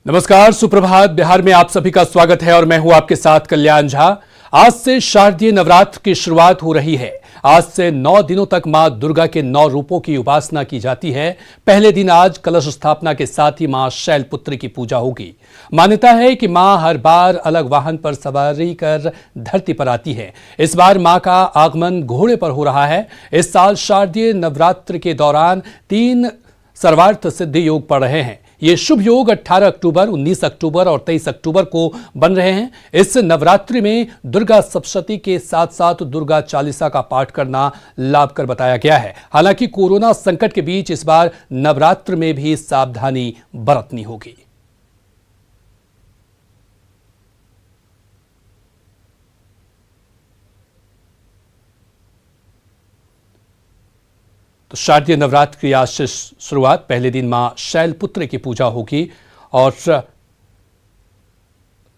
नमस्कार, सुप्रभात। बिहार में आप सभी का स्वागत है और मैं हूं आपके साथ कल्याण झा। आज से शारदीय नवरात्र की शुरुआत हो रही है। आज से 9 दिनों तक मां दुर्गा के 9 रूपों की उपासना की जाती है। पहले दिन आज कलश स्थापना के साथ ही मां शैलपुत्री की पूजा होगी। मान्यता है कि मां हर बार अलग वाहन पर सवारी कर धरती पर आती है। इस बार मां का आगमन घोड़े पर हो रहा है। इस साल शारदीय नवरात्र के दौरान 3 सर्वार्थ सिद्धि योग पड़ रहे हैं। ये शुभ योग 18 अक्टूबर, 19 अक्टूबर और 23 अक्टूबर को बन रहे हैं। इस नवरात्रि में दुर्गा सप्तशती के साथ साथ दुर्गा चालीसा का पाठ करना लाभकर बताया गया है। हालांकि कोरोना संकट के बीच इस बार नवरात्र में भी सावधानी बरतनी होगी। तो शारदीय नवरात्र की आज से शुरुआत। पहले दिन मां शैलपुत्री की पूजा होगी और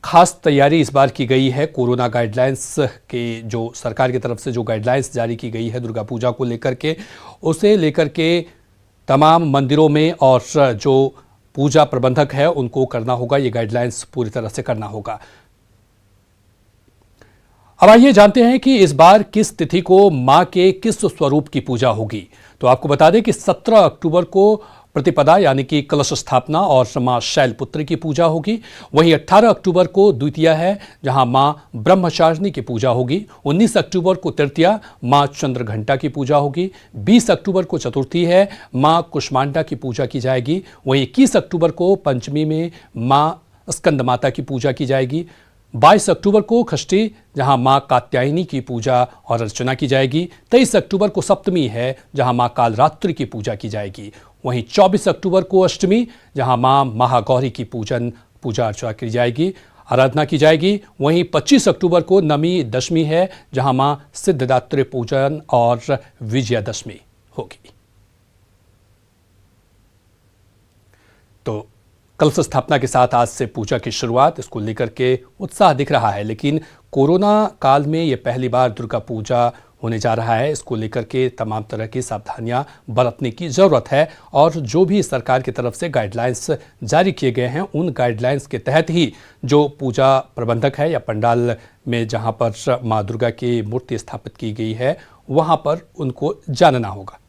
खास तैयारी इस बार की गई है। कोरोना गाइडलाइंस के जो सरकार की तरफ से जो गाइडलाइंस जारी की गई है दुर्गा पूजा को लेकर के, उसे लेकर के तमाम मंदिरों में और जो पूजा प्रबंधक है उनको करना होगा। ये गाइडलाइंस पूरी तरह से करना होगा। अब आइए जानते हैं कि इस बार किस तिथि को मां के किस स्वरूप की पूजा होगी। तो आपको बता दें कि 17 अक्टूबर को प्रतिपदा यानी कि कलश स्थापना और मां शैलपुत्री की पूजा होगी। वहीं 18 अक्टूबर को द्वितीया है, जहां मां ब्रह्मचारिणी की पूजा होगी। 19 अक्टूबर को तृतीया, मां चंद्रघंटा की पूजा होगी। 20 अक्टूबर को चतुर्थी है, मां कुष्मांडा की पूजा की जाएगी। वहीं 21 अक्टूबर को पंचमी में मां स्कंद माता की पूजा की जाएगी। 22 अक्टूबर को षष्ठी, जहां मां कात्यायनी की पूजा और अर्चना की जाएगी। 23 अक्टूबर को सप्तमी है, जहां मां कालरात्रि की पूजा की जाएगी। वहीं 24 अक्टूबर को अष्टमी, जहां मां महागौरी की पूजा अर्चना की जाएगी, आराधना की जाएगी। वहीं 25 अक्टूबर को नवमी दशमी है, जहां मां सिद्धिदात्री पूजन और विजयादशमी होगी। तो कलश स्थापना के साथ आज से पूजा की शुरुआत, इसको लेकर के उत्साह दिख रहा है। लेकिन कोरोना काल में ये पहली बार दुर्गा पूजा होने जा रहा है। इसको लेकर के तमाम तरह की सावधानियां बरतने की ज़रूरत है और जो भी सरकार की तरफ से गाइडलाइंस जारी किए गए हैं उन गाइडलाइंस के तहत ही जो पूजा प्रबंधक है या पंडाल में जहां पर माँ दुर्गा की मूर्ति स्थापित की गई है वहां पर उनको जानना होगा।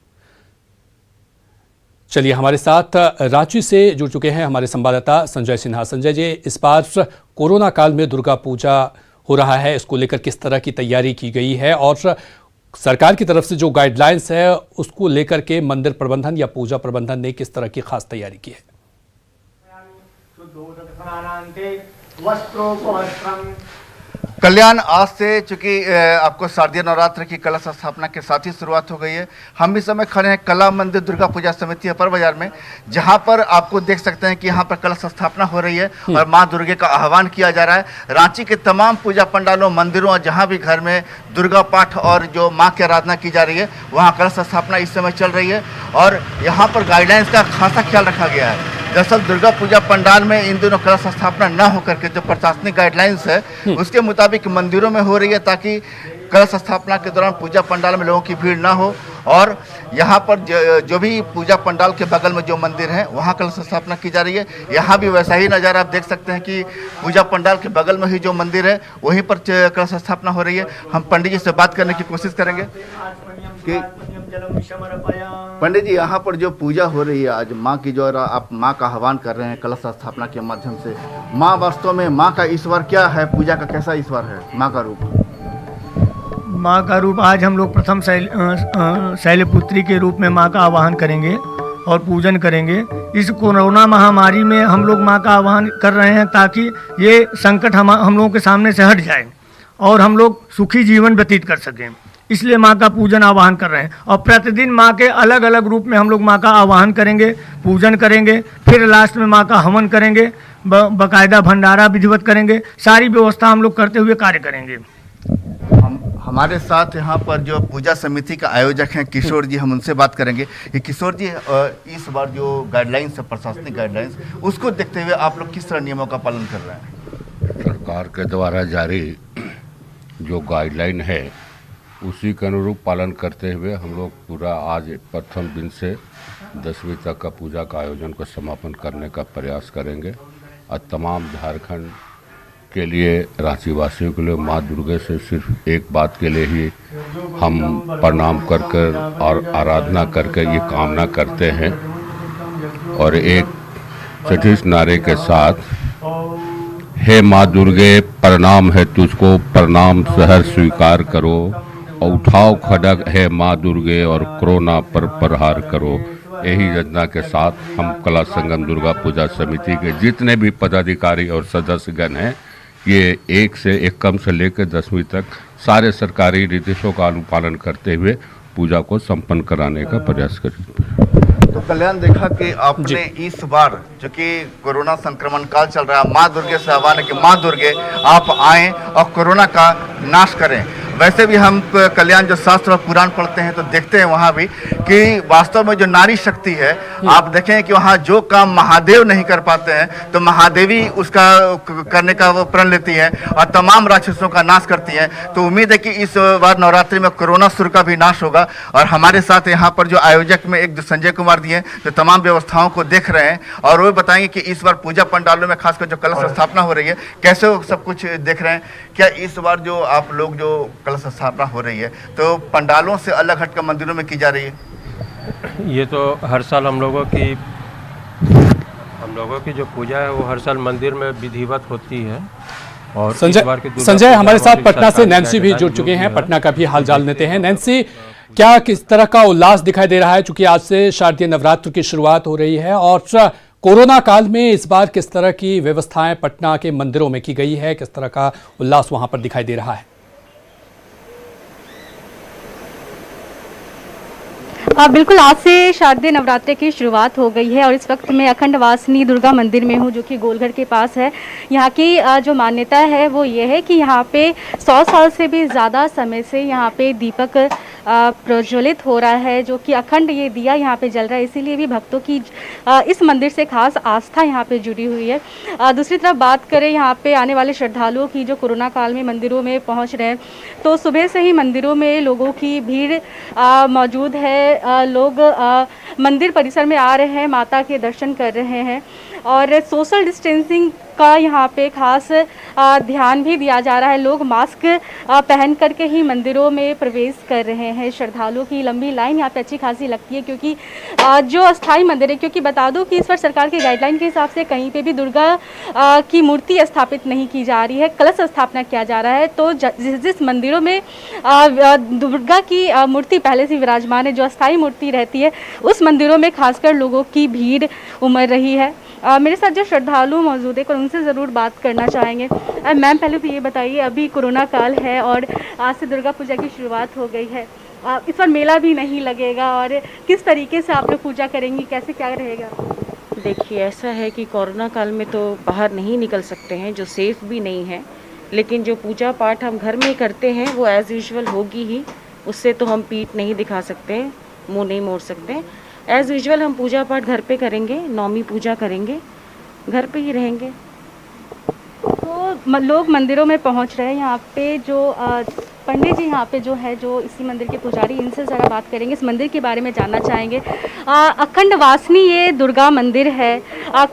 चलिए, हमारे साथ रांची से जुड़ चुके हैं हमारे संवाददाता संजय सिन्हा। संजय जी, इस बार कोरोना काल में दुर्गा पूजा हो रहा है, इसको लेकर किस तरह की तैयारी की गई है और सरकार की तरफ से जो गाइडलाइंस है उसको लेकर के मंदिर प्रबंधन या पूजा प्रबंधन ने किस तरह की खास तैयारी की है? कल्याण, आज से चूंकि आपको शारदीय नवरात्र की कलश स्थापना के साथ ही शुरुआत हो गई है। हम इस समय खड़े हैं कला मंदिर दुर्गा पूजा समिति अपर बाजार में, जहां पर आपको देख सकते हैं कि यहां पर कलश स्थापना हो रही है और मां दुर्गे का आह्वान किया जा रहा है। रांची के तमाम पूजा पंडालों, मंदिरों और जहां भी घर में दुर्गा पाठ और जो मां की आराधना की जा रही है वहाँ कलश स्थापना इस समय चल रही है और यहाँ पर गाइडलाइंस का खासा ख्याल रखा गया है। दरअसल दुर्गा पूजा पंडाल में इन दिनों कलश स्थापना न होकर के जो प्रशासनिक गाइडलाइंस है उसके मुताबिक मंदिरों में हो रही है, ताकि कलश स्थापना के दौरान पूजा पंडाल में लोगों की भीड़ ना हो। और यहाँ पर जो भी पूजा पंडाल के बगल में जो मंदिर है वहाँ कलश स्थापना की जा रही है। यहाँ भी वैसा ही नज़ारा आप देख सकते हैं कि पूजा पंडाल के बगल में ही जो मंदिर है वहीं पर कलश स्थापना हो रही है। हम पंडित जी से बात करने की कोशिश करेंगे कि पंडित जी, यहाँ पर जो पूजा हो रही है आज माँ की, जो आप माँ का आह्वान कर रहे हैं कलश स्थापना के माध्यम से, माँ वास्तव में माँ का ईश्वर क्या है, पूजा का कैसा ईश्वर है माँ का रूप? माँ का रूप आज हम लोग प्रथम शैलपुत्री के रूप में माँ का आवाहन करेंगे और पूजन करेंगे। इस कोरोना महामारी में हम लोग माँ का आह्वान कर रहे हैं ताकि ये संकट हम लोगों के सामने से हट जाए और हम लोग सुखी जीवन व्यतीत कर सकें। इसलिए माँ का पूजन आवाहन कर रहे हैं और प्रतिदिन माँ के अलग अलग रूप में हम लोग माँ का आवाहन करेंगे, पूजन करेंगे, फिर लास्ट में माँ का हवन करेंगे, बाकायदा भंडारा विधिवत करेंगे। सारी व्यवस्था हम लोग करते हुए कार्य करेंगे। हमारे साथ यहाँ पर जो पूजा समिति का आयोजक हैं किशोर जी, हम उनसे बात करेंगे। ये किशोर जी, इस बार जो गाइडलाइंस है प्रशासनिक गाइडलाइंस, उसको देखते हुए आप लोग किस तरह नियमों का पालन कर रहे हैं? सरकार के द्वारा जारी जो गाइडलाइन है उसी के अनुरूप पालन करते हुए हम लोग पूरा आज प्रथम दिन से 10वीं तक का पूजा का आयोजन को समापन करने का प्रयास करेंगे। और तमाम झारखंड के लिए, रांची वासियों के लिए माँ दुर्गा से सिर्फ एक बात के लिए ही हम प्रणाम कर कर और आराधना करके ये कामना करते हैं और एक चटिस नारे के साथ, हे माँ दुर्गे प्रणाम है तुझको, प्रणाम सहर स्वीकार करो, और उठाओ खड्ग है माँ दुर्गे और कोरोना पर प्रहार करो। यही योजना के साथ हम कला संगम दुर्गा पूजा समिति के जितने भी पदाधिकारी और सदस्यगण हैं, ये 1 से कम से लेकर 10वीं तक सारे सरकारी निर्देशों का अनुपालन करते हुए पूजा को संपन्न कराने का प्रयास करेंगे। तो कल्याण, देखा कि आपने इस बार जो कि कोरोना संक्रमण काल चल रहा है, माँ दुर्गे से आह्वान है कि माँ दुर्गे आप आएं और कोरोना का नाश करें। वैसे भी हम कल्याण जो शास्त्र और पुराण पढ़ते हैं तो देखते हैं वहाँ भी कि वास्तव में जो नारी शक्ति है, आप देखें कि वहाँ जो काम महादेव नहीं कर पाते हैं तो महादेवी उसका करने का वो प्रण लेती है और तमाम राक्षसों का नाश करती है। तो उम्मीद है कि इस बार नवरात्रि में कोरोना सुर का भी नाश होगा। और हमारे साथ यहाँ पर जो आयोजक में एक संजय कुमार जी हैं जो तमाम व्यवस्थाओं को देख रहे हैं और वो बताएंगे कि इस बार पूजा पंडालों में खासकर जो कलश स्थापना हो रही है कैसे वो सब कुछ देख रहे हैं। क्या इस बार जो आप लोग जो कलश स्थापना हो रही है तो पंडालों से अलग हटकर मंदिरों में की जा रही है? ये तो हर साल हम लोगों की जो पूजा है वो हर साल मंदिर में विधिवत होती है। और संजय हमारे साथ पटना से नैन्सी भी जुड़ चुके हैं, पटना का भी हालचाल लेते हैं। नैन्सी, क्या किस तरह का उल्लास दिखाई दे रहा है, चूंकि आज से शारदीय नवरात्र की शुरुआत हो रही है और कोरोना काल में इस बार किस तरह की व्यवस्थाएं पटना के मंदिरों में की गई है, किस तरह का उल्लास वहां पर दिखाई दे रहा है? बिल्कुल, आज से शारदीय नवरात्रि की शुरुआत हो गई है और इस वक्त मैं अखंड वासनी दुर्गा मंदिर में हूँ जो कि गोलघर के पास है। यहाँ की जो मान्यता है वो ये है कि यहाँ पे 100 साल से भी ज़्यादा समय से यहाँ पे दीपक प्रज्वलित हो रहा है, जो कि अखंड ये दिया यहाँ पे जल रहा है। इसीलिए भी भक्तों की इस मंदिर से खास आस्था यहाँ पे जुड़ी हुई है। दूसरी तरफ बात करें यहाँ पे आने वाले श्रद्धालुओं की जो कोरोना काल में मंदिरों में पहुँच रहे हैं, तो सुबह से ही मंदिरों में लोगों की भीड़ मौजूद है। लोग मंदिर परिसर में आ रहे हैं, माता के दर्शन कर रहे हैं और सोशल डिस्टेंसिंग का यहाँ पे खास ध्यान भी दिया जा रहा है। लोग मास्क पहन करके ही मंदिरों में प्रवेश कर रहे हैं। श्रद्धालुओं की लंबी लाइन यहाँ पे अच्छी खासी लगती है क्योंकि जो अस्थाई मंदिर है, क्योंकि बता दूं कि इस पर सरकार के गाइडलाइन के हिसाब से कहीं पे भी दुर्गा की मूर्ति स्थापित नहीं की जा रही है, कलश स्थापना किया जा रहा है। तो जिस मंदिरों में दुर्गा की मूर्ति पहले से विराजमान है, जो अस्थाई मूर्ति रहती है, उस मंदिरों में खासकर लोगों की भीड़ उमड़ रही है। मेरे साथ जो श्रद्धालु मौजूद है और उनसे ज़रूर बात करना चाहेंगे। मैम, पहले तो ये बताइए, अभी कोरोना काल है और आज से दुर्गा पूजा की शुरुआत हो गई है, इस पर मेला भी नहीं लगेगा और किस तरीके से आप लोग पूजा करेंगी, कैसे क्या रहेगा? देखिए, ऐसा है कि कोरोना काल में तो बाहर नहीं निकल सकते हैं, जो सेफ़ भी नहीं है, लेकिन जो पूजा पाठ हम घर में करते हैं वो एज़ यूजुअल होगी ही। उससे तो हम पीठ नहीं दिखा सकते, मुँह नहीं मोड़ सकते। एज़ यूजुअल हम पूजा पाठ घर पे करेंगे, नौमी पूजा करेंगे, घर पे ही रहेंगे। तो लोग मंदिरों में पहुंच रहे हैं। यहाँ पे जो पंडित जी यहाँ पे जो है, जो इसी मंदिर के पुजारी, इनसे ज़रा बात करेंगे, इस मंदिर के बारे में जानना चाहेंगे। अखंड वासनी ये दुर्गा मंदिर है,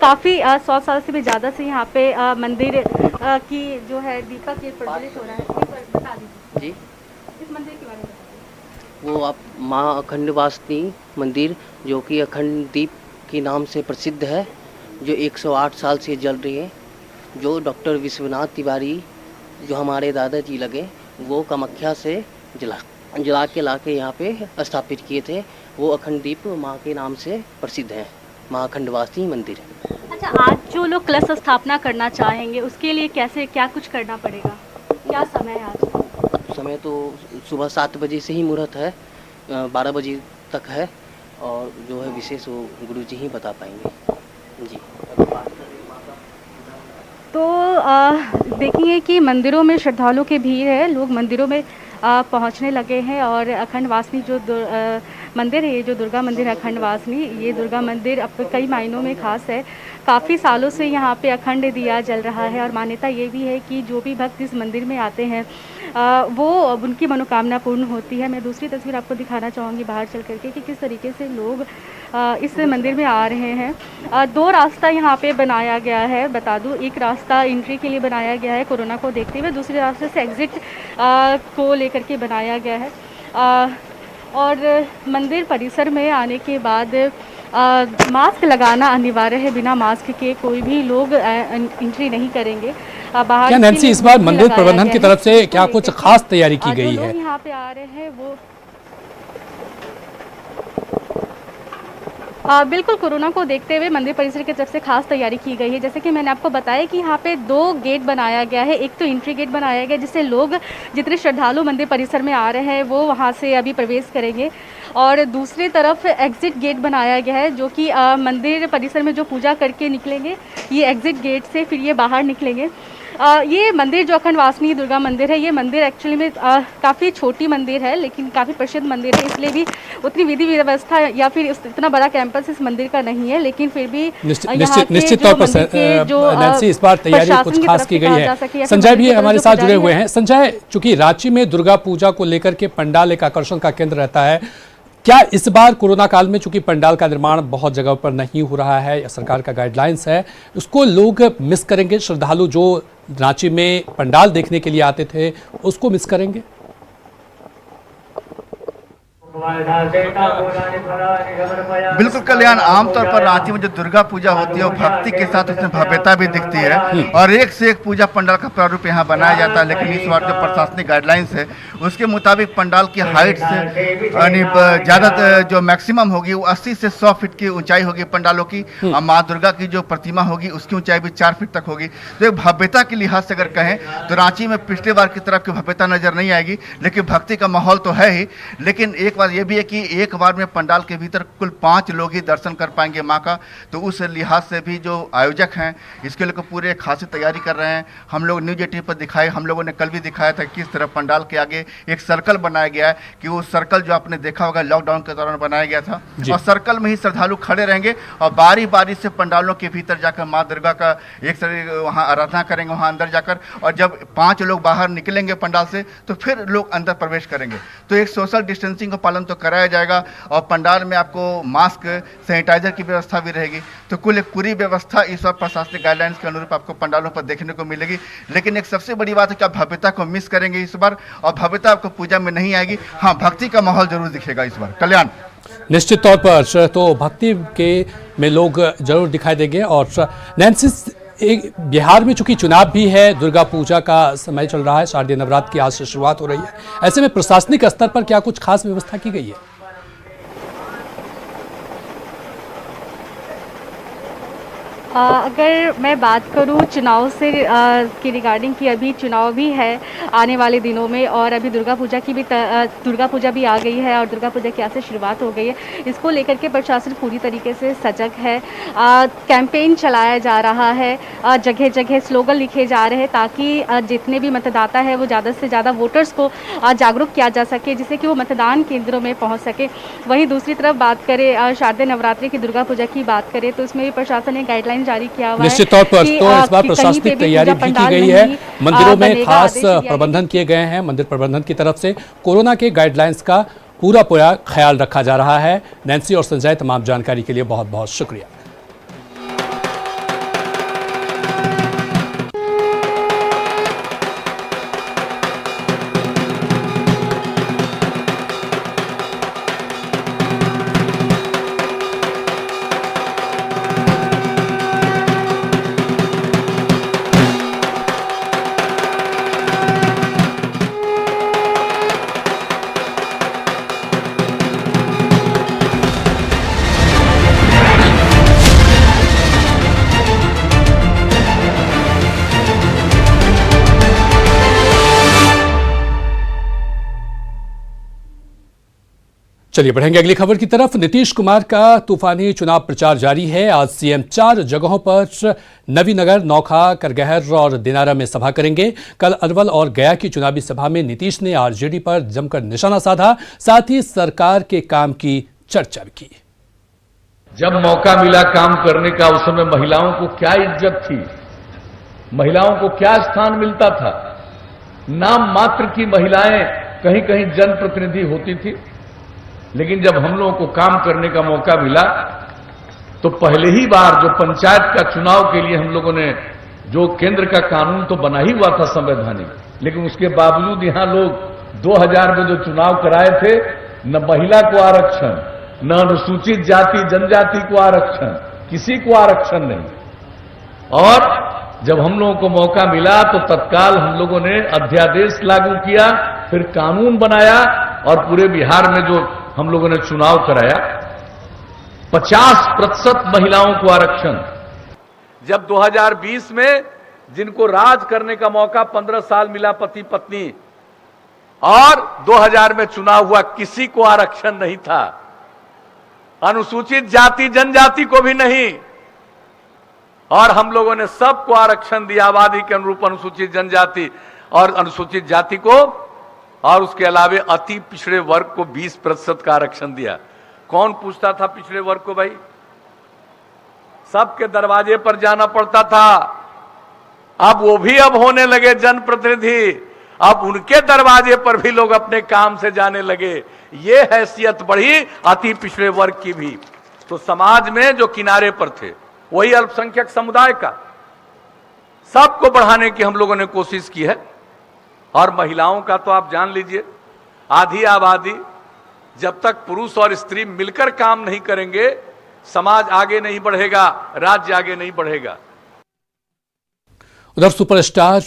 काफ़ी 100 साल से भी ज़्यादा से यहाँ पे मंदिर की जो है दीपक ये प्रज्वलित हो रहा है, बता दीजिए जी इस मंदिर के बारे में। वो आप माँ अखंड वासनी मंदिर जो कि अखंड दीप के नाम से प्रसिद्ध है, जो 108 साल से जल रही है, जो डॉक्टर विश्वनाथ तिवारी जो हमारे दादाजी लगे वो कामाख्या से जला के ला के यहाँ पे स्थापित किए थे। वो अखंड दीप माँ के नाम से प्रसिद्ध है, माँ अखंड वासनी मंदिर। अच्छा, आज जो लोग कलश स्थापना करना चाहेंगे उसके लिए कैसे क्या कुछ करना पड़ेगा, क्या समय है आज? समय तो सुबह 7 बजे से ही मुहूर्त है, 12 बजे तक है, और जो है विशेष वो गुरुजी ही बता पाएंगे जी। तो देखिए कि मंदिरों में श्रद्धालुओं की भीड़ है, लोग मंदिरों में पहुंचने लगे हैं और अखंड वासनी जो मंदिर है, ये जो दुर्गा मंदिर है अखंड वासनी, ये दुर्गा मंदिर अब कई मायनों में खास है। काफ़ी सालों से यहाँ पे अखंड दिया जल रहा है और मान्यता ये भी है कि जो भी भक्त इस मंदिर में आते हैं वो उनकी मनोकामना पूर्ण होती है। मैं दूसरी तस्वीर आपको दिखाना चाहूँगी बाहर चल करके कि किस तरीके से लोग इस मंदिर में आ रहे हैं। 2 रास्ता यहाँ पे बनाया गया है, बता दूँ। एक रास्ता एंट्री के लिए बनाया गया है कोरोना को देखते हुए, दूसरे रास्ते से एग्ज़िट को लेकर के बनाया गया है। और मंदिर परिसर में आने के बाद मास्क लगाना अनिवार्य है। बिना मास्क के कोई भी लोग एंट्री नहीं करेंगे। बाहर क्या नैन्सी इस बार मंदिर प्रबंधन की तरफ से क्या कुछ खास तैयारी की गई है? यहाँ पे आ रहे हैं वो बिल्कुल कोरोना को देखते हुए मंदिर परिसर की तरफ से खास तैयारी की गई है। जैसे कि मैंने आपको बताया कि यहाँ पे 2 गेट बनाया गया है। एक तो एंट्री गेट बनाया गया जिससे लोग जितने श्रद्धालु मंदिर परिसर में आ रहे हैं वो वहाँ से अभी प्रवेश करेंगे, और दूसरी तरफ एग्ज़िट गेट बनाया गया है जो कि मंदिर परिसर में जो पूजा करके निकलेंगे ये एग्ज़िट गेट से फिर ये बाहर निकलेंगे। ये मंदिर जो अखंड वासनीय दुर्गा मंदिर है, ये मंदिर एक्चुअली में काफ़ी छोटी मंदिर है लेकिन काफ़ी प्रसिद्ध मंदिर है, इसलिए भी उतनी विधि व्यवस्था या फिर इतना बड़ा कैंपस इस मंदिर का नहीं है, लेकिन फिर भी निश्चित तौर पर नैन्सी इस बार तैयारी कुछ खास की गई है। संजय भी हमारे साथ जुड़े हुए हैं। संजय, चूंकि रांची में दुर्गा पूजा को लेकर के पंडाल एक आकर्षण का केंद्र रहता है, क्या इस बार कोरोना काल में चूंकि पंडाल का निर्माण बहुत जगह पर नहीं हो रहा है या सरकार का गाइडलाइंस है, उसको लोग मिस करेंगे? श्रद्धालु जो रांची में पंडाल देखने के लिए आते थे उसको मिस करेंगे? बिल्कुल कल्याण, आमतौर पर रांची में जो दुर्गा पूजा होती है वो भक्ति के साथ उसमें भव्यता भी दिखती है और एक से एक पूजा पंडाल का प्रारूप यहाँ बनाया जाता है। लेकिन इस बार जो प्रशासनिक गाइडलाइंस है उसके मुताबिक पंडाल की हाइट से यानी ज़्यादा जो मैक्सिमम होगी वो 80 से 100 फीट की ऊंचाई होगी पंडालों की, और माँ दुर्गा की जो प्रतिमा होगी उसकी ऊंचाई भी 4 फीट तक होगी। तो भव्यता के लिहाज से अगर कहें तो रांची में पिछले बार की तरफ की भव्यता नजर नहीं आएगी, लेकिन भक्ति का माहौल तो है ही। लेकिन एक बात यह भी है कि एक बार में पंडाल के भीतर कुल 5 लोग ही दर्शन कर पाएंगे माँ का, तो उस लिहाज से भी जो आयोजक हैं इसके लिए पूरे खासी तैयारी कर रहे हैं। हम लोग न्यूज 18 पर दिखाए, हम लोगों ने कल भी दिखाया था किस तरह पंडाल के आगे एक सर्कल बनाया गया है कि वो सर्कल जो आपने देखा होगा लॉकडाउन के दौरान बनाया गया था, और सर्कल में ही श्रद्धालु खड़े रहेंगे और बारी बारी से पंडालों के भीतर जाकर माँ दुर्गा का एक वहाँ आराधना करेंगे वहाँ अंदर जाकर, और जब 5 लोग बाहर निकलेंगे पंडाल से तो फिर लोग अंदर प्रवेश करेंगे। तो एक सोशल डिस्टेंसिंग का पालन तो कराया जाएगा और पंडाल में आपको मास्क, सैनिटाइजर की व्यवस्था भी रहेगी। तो कुल एक पूरी व्यवस्था इस बार प्रशासनिक गाइडलाइंस के अनुरूप आपको पंडालों पर देखने को मिलेगी। लेकिन एक सबसे बड़ी बात है कि आप भव्यता को मिस करेंगे इस बार, और भव्यता आपको पूजा में नहीं आएगी। हाँ, भक्ति का माहौल जरूर दिखेगा इस बार। कल्याण, निश्चित तौर पर तो भक्ति के में लोग जरूर दिखाई देंगे। और नैन्सी, एक बिहार में चूंकि चुनाव भी है, दुर्गा पूजा का समय चल रहा है, शारदीय नवरात्र की आज से शुरुआत हो रही है, ऐसे में प्रशासनिक स्तर पर क्या कुछ खास व्यवस्था की गई है? अगर मैं बात करूं चुनाव से की रिगार्डिंग कि अभी चुनाव भी है आने वाले दिनों में, और अभी दुर्गा पूजा भी आ गई है और दुर्गा पूजा की आज से शुरुआत हो गई है। इसको लेकर के प्रशासन पूरी तरीके से सजग है। कैंपेन चलाया जा रहा है, जगह जगह स्लोगन लिखे जा रहे हैं ताकि जितने भी मतदाता है वो ज़्यादा से ज़्यादा वोटर्स को जागरूक किया जा सके, जिससे कि वो मतदान केंद्रों में पहुँच सके। वहीं दूसरी तरफ बात करें शारदीय नवरात्रि की दुर्गा पूजा की बात करें तो इसमें भी प्रशासन ने गाइडलाइन जारी किया हुआ है। निश्चित तौर पर तो इस बार प्रशासनिक तैयारी भी की गई है, मंदिरों में खास प्रबंधन किए गए हैं। मंदिर प्रबंधन की तरफ से कोरोना के गाइडलाइंस का पूरा ख्याल रखा जा रहा है। नैन्सी और संजय, तमाम जानकारी के लिए बहुत बहुत शुक्रिया। चलिए बढ़ेंगे अगली खबर की तरफ। नीतीश कुमार का तूफानी चुनाव प्रचार जारी है। आज सीएम 4 जगहों पर नवीनगर, नौखा, करगहर और दिनारा में सभा करेंगे। कल अरवल और गया की चुनावी सभा में नीतीश ने आरजेडी पर जमकर निशाना साधा, साथ ही सरकार के काम की चर्चा भी की। जब मौका मिला काम करने का उस समय महिलाओं को क्या इज्जत थी, महिलाओं को क्या स्थान मिलता था, नाम मात्र की महिलाएं कहीं कहीं जनप्रतिनिधि होती थी, लेकिन जब हम लोगों को काम करने का मौका मिला तो पहले ही बार जो पंचायत का चुनाव के लिए हम लोगों ने जो केंद्र का कानून तो बना ही हुआ था संवैधानिक, लेकिन उसके बावजूद यहां लोग 2000 में जो चुनाव कराए थे, न महिला को आरक्षण, न अनुसूचित जाति जनजाति को आरक्षण, किसी को आरक्षण नहीं। और जब हम लोगों को मौका मिला तो तत्काल हम लोगों ने अध्यादेश लागू किया, फिर कानून बनाया और पूरे बिहार में जो हम लोगों ने चुनाव कराया 50% महिलाओं को आरक्षण। जब 2020 में जिनको राज करने का मौका 15 साल मिला पति पत्नी, और 2000 में चुनाव हुआ, किसी को आरक्षण नहीं था, अनुसूचित जाति जनजाति को भी नहीं, और हम लोगों ने सबको आरक्षण दिया, आबादी के अनुरूप अनुसूचित जनजाति और अनुसूचित जाति को, और उसके अलावे अति पिछड़े वर्ग को 20% का आरक्षण दिया। कौन पूछता था पिछड़े वर्ग को भाई? सबके दरवाजे पर जाना पड़ता था। अब वो भी अब होने लगे जनप्रतिनिधि, अब उनके दरवाजे पर भी लोग अपने काम से जाने लगे। ये हैसियत बढ़ी अति पिछड़े वर्ग की भी। तो समाज में जो किनारे पर थे, वही अल्पसंख्यक समुदाय का, सबको बढ़ाने की हम लोगों ने कोशिश की है। और महिलाओं का तो आप जान लीजिए, आधी आबादी, जब तक पुरुष और स्त्री मिलकर काम नहीं करेंगे, समाज आगे नहीं बढ़ेगा, राज्य आगे नहीं बढ़ेगा। उधर सुपरस्टार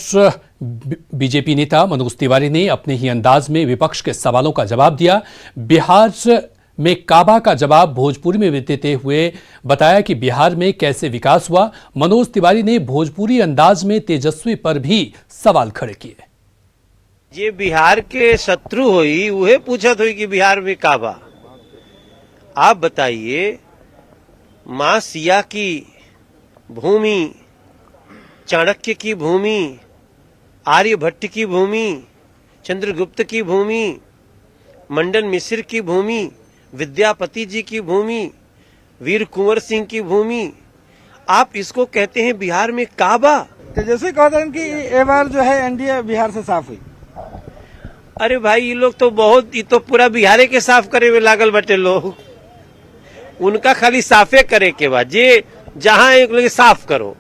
बीजेपी नेता मनोज तिवारी ने अपने ही अंदाज में विपक्ष के सवालों का जवाब दिया। बिहार में काबा का जवाब भोजपुरी में देते हुए बताया कि बिहार में कैसे विकास हुआ। मनोज तिवारी ने भोजपुरी अंदाज में तेजस्वी पर भी सवाल खड़े किए। ये बिहार के शत्रु हुई, उहे पूछत हुई कि बिहार में काबा। आप बताइए, मां सिया की भूमि, चाणक्य की भूमि, आर्यभट्ट की भूमि, चंद्रगुप्त की भूमि, मंडन मिश्र की भूमि, विद्यापति जी की भूमि, वीर कुंवर सिंह की भूमि, आप इसको कहते हैं बिहार में काबा? तेजस्वी कहते हैं कि ये बार जो है एनडीए बिहार से साफ हुई। अरे भाई, ये लोग तो बहुत, ये तो पूरा बिहार के साफ करे में लागल बटे लोग। उनका खाली साफे करे के बाद जे जहां एक लोग साफ करो,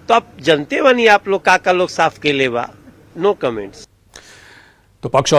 तो आप जनते बनी आप लोग का लोग साफ के लेवा। No comments. तो पक्ष और